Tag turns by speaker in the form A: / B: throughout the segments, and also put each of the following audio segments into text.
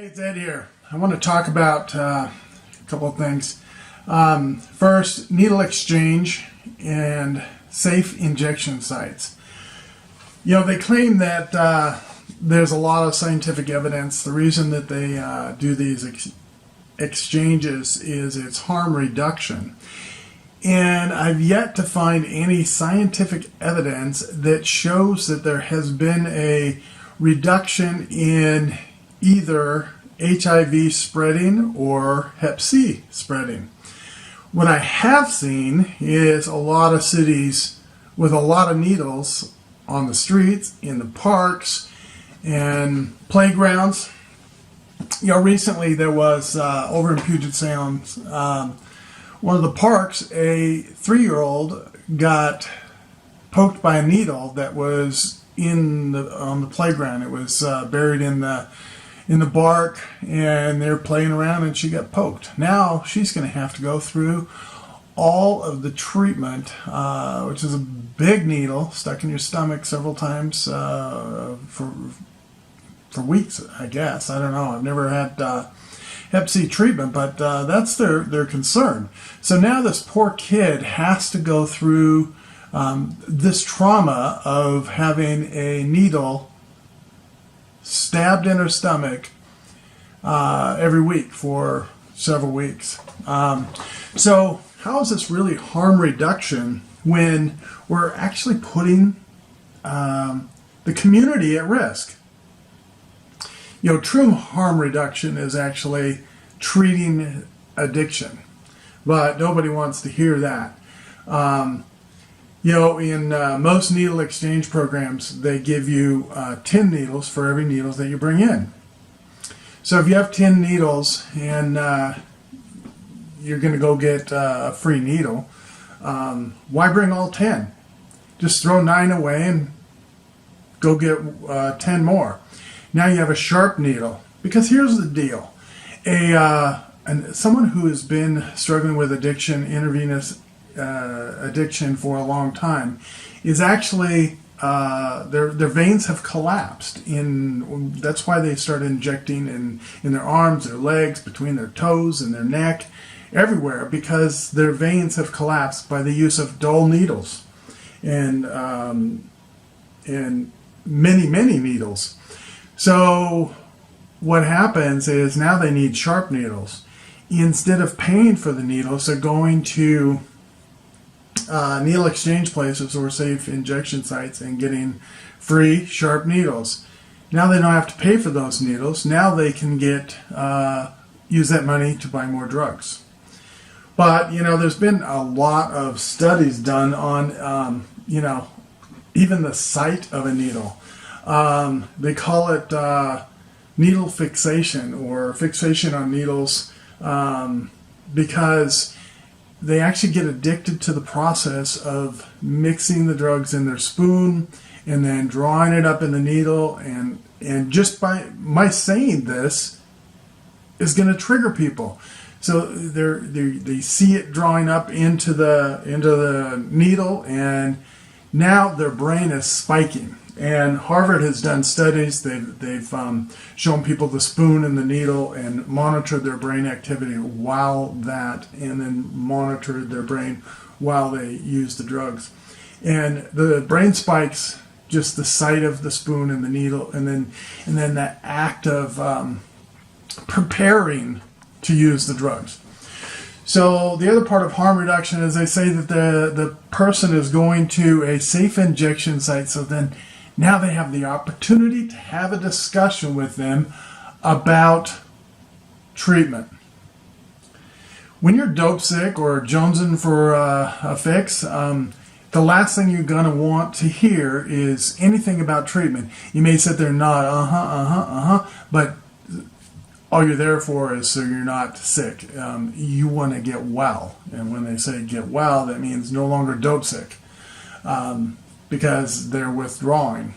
A: Hey, it's Ed here. I want to talk about a couple of things. First, needle exchange and safe injection sites. You know, they claim that there's a lot of scientific evidence. The reason that they do these exchanges is it's harm reduction. And I've yet to find any scientific evidence that shows that there has been a reduction in either HIV spreading or Hep-C spreading. What I have seen is a lot of cities with a lot of needles on the streets, in the parks, and playgrounds. You know, recently there was, over in Puget Sound, one of the parks, a 3-year-old got poked by a needle that was on the playground. It was buried in the bark, and they're playing around, and she got poked. Now she's going to have to go through all of the treatment, which is a big needle stuck in your stomach several times for weeks, I guess. I don't know. I've never had Hep-C treatment, but that's their concern. So now this poor kid has to go through this trauma of having a needle stabbed in her stomach every week for several weeks. So how is this really harm reduction when we're actually putting the community at risk? You know, true harm reduction is actually treating addiction, but nobody wants to hear that. You know, in most needle exchange programs, they give you 10 needles for every needles that you bring in. So if you have 10 needles and you're going to go get a free needle, why bring all 10? Just throw 9 away and go get 10 more. Now you have a sharp needle. Because here's the deal. Someone who has been struggling with addiction, intravenous addiction for a long time, is actually their veins have collapsed. That's why they start injecting in their arms, their legs, between their toes and their neck, everywhere, because their veins have collapsed by the use of dull needles and many needles. So what happens is now they need sharp needles. Instead of paying for the needles, they're going to needle exchange places or safe injection sites and getting free sharp needles. Now they don't have to pay for those needles. Now they can use that money to buy more drugs. But you know, there's been a lot of studies done on you know, even the site of a needle. They call it needle fixation, or fixation on needles, because they actually get addicted to the process of mixing the drugs in their spoon and then drawing it up in the needle, and just by my saying this is going to trigger people. So they see it drawing up into the needle, and now their brain is spiking. And Harvard has done studies. They've shown people the spoon and the needle and monitored their brain activity while that, and then monitored their brain while they used the drugs. And the brain spikes, just the sight of the spoon and the needle, and then that act of preparing to use the drugs. So the other part of harm reduction is they say that the person is going to a safe injection site, so then now they have the opportunity to have a discussion with them about treatment. When you're dope sick or jonesing for a fix, the last thing you're going to want to hear is anything about treatment. You may sit there and nod, but all you're there for is so you're not sick. You want to get well. And when they say get well, that means no longer dope sick. Because they're withdrawing.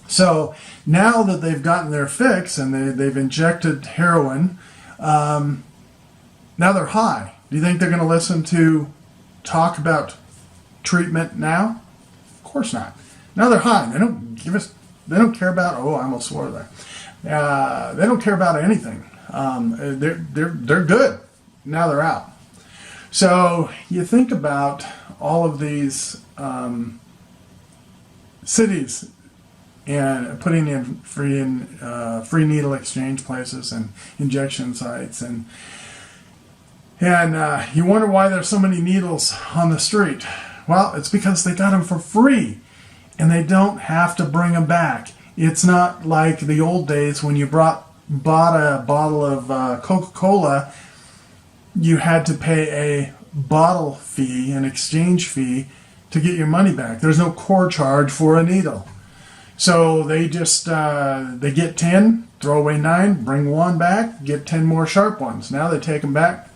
A: So now that they've gotten their fix and they've injected heroin, now they're high. Do you think they're going to listen to talk about treatment now? Of course not. Now they're high. They don't care about, oh, I almost swore there. They don't care about anything. They're good. Now they're out. So you think about all of these cities and putting in free needle exchange places and injection sites, and you wonder why there's so many needles on the street. Well, it's because they got them for free, and they don't have to bring them back. It's not like the old days when you bought a bottle of Coca-Cola. You had to pay a bottle fee, an exchange fee, to get your money back. There's no core charge for a needle. So they just, they get 10, throw away 9, bring 1 back, get 10 more sharp ones. Now they take them back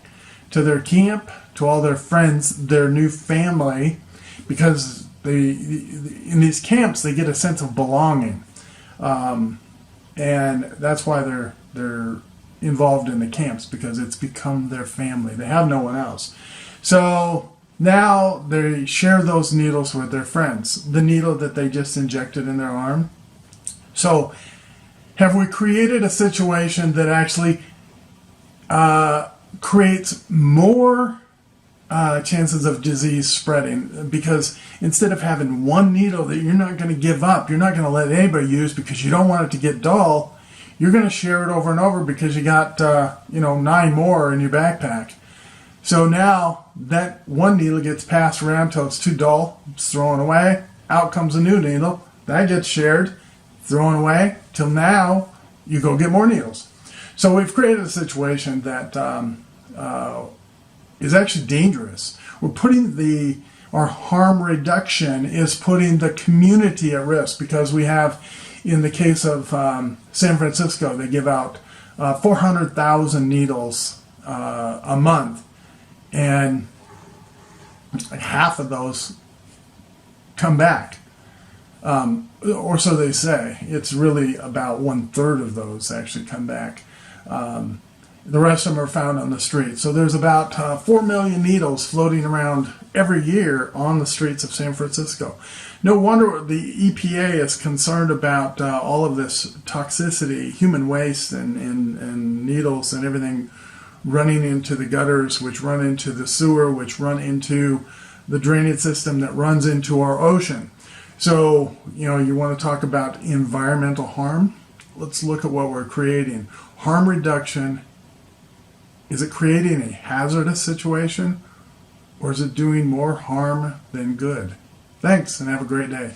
A: to their camp, to all their friends, their new family, because in these camps they get a sense of belonging. And that's why they're involved in the camps, because it's become their family. They have no one else. So now they share those needles with their friends, the needle that they just injected in their arm. So have we created a situation that actually creates more chances of disease spreading? Because instead of having one needle that you're not going to give up, you're not going to let anybody use because you don't want it to get dull, you're going to share it over and over because you got 9 more in your backpack. So now that one needle gets passed around till it's too dull, it's thrown away. Out comes a new needle, that gets shared, thrown away, till now you go get more needles. So we've created a situation that is actually dangerous. We're putting our harm reduction is putting the community at risk, because we have, in the case of San Francisco, they give out 400,000 needles a month, and half of those come back, or so they say. It's really about 1/3 of those actually come back. The rest of them are found on the street. So there's about 4 million needles floating around every year on the streets of San Francisco. No wonder the EPA is concerned about all of this toxicity, human waste, and needles and everything running into the gutters, which run into the sewer, which run into the drainage system that runs into our ocean. So, you want to talk about environmental harm? Let's look at what we're creating. Harm reduction. Is it creating a hazardous situation, or is it doing more harm than good? Thanks, and have a great day.